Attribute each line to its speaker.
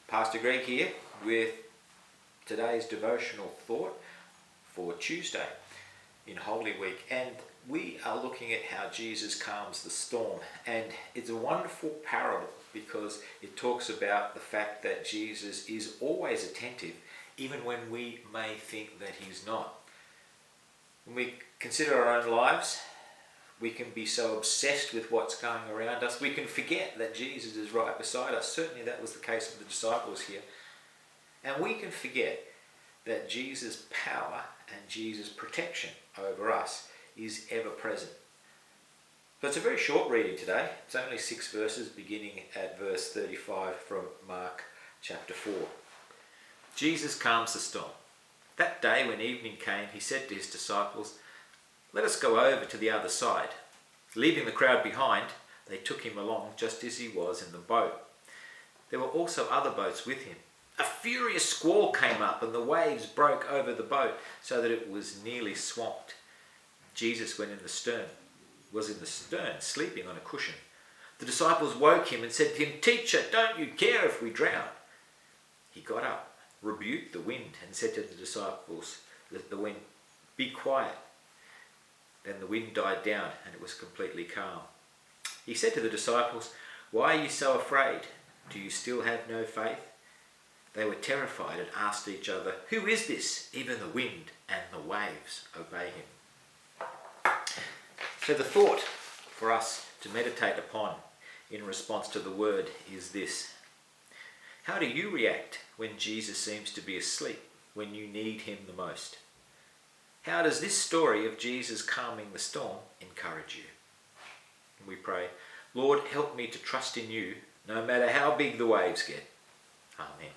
Speaker 1: Pastor Greg here with today's devotional thought for Tuesday in Holy Week, and we are looking at how Jesus calms the storm. And it's a wonderful parable because it talks about the fact that Jesus is always attentive even when we may think that he's not. When we consider our own lives, we can be so obsessed with what's going around us, we can forget that Jesus is right beside us. Certainly that was the case with the disciples here. And we can forget that Jesus' power and Jesus' protection over us is ever present. So it's a very short reading today. It's only 6 verses, beginning at verse 35 from Mark chapter 4. Jesus calms the storm. That day when evening came, he said to his disciples, "Let us go over to the other side." Leaving the crowd behind, they took him along just as he was in the boat. There were also other boats with him. A furious squall came up and the waves broke over the boat so that it was nearly swamped. Jesus was in the stern, sleeping on a cushion. The disciples woke him and said to him, "Teacher, don't you care if we drown?" He got up, rebuked the wind, and said to the disciples, "Let the wind be quiet." Then the wind died down and it was completely calm. He said to the disciples, "Why are you so afraid? Do you still have no faith?" They were terrified and asked each other, "Who is this? Even the wind and the waves obey him." So the thought for us to meditate upon in response to the word is this: how do you react when Jesus seems to be asleep, when you need him the most? How does this story of Jesus calming the storm encourage you? We pray, Lord, help me to trust in you no matter how big the waves get. Amen.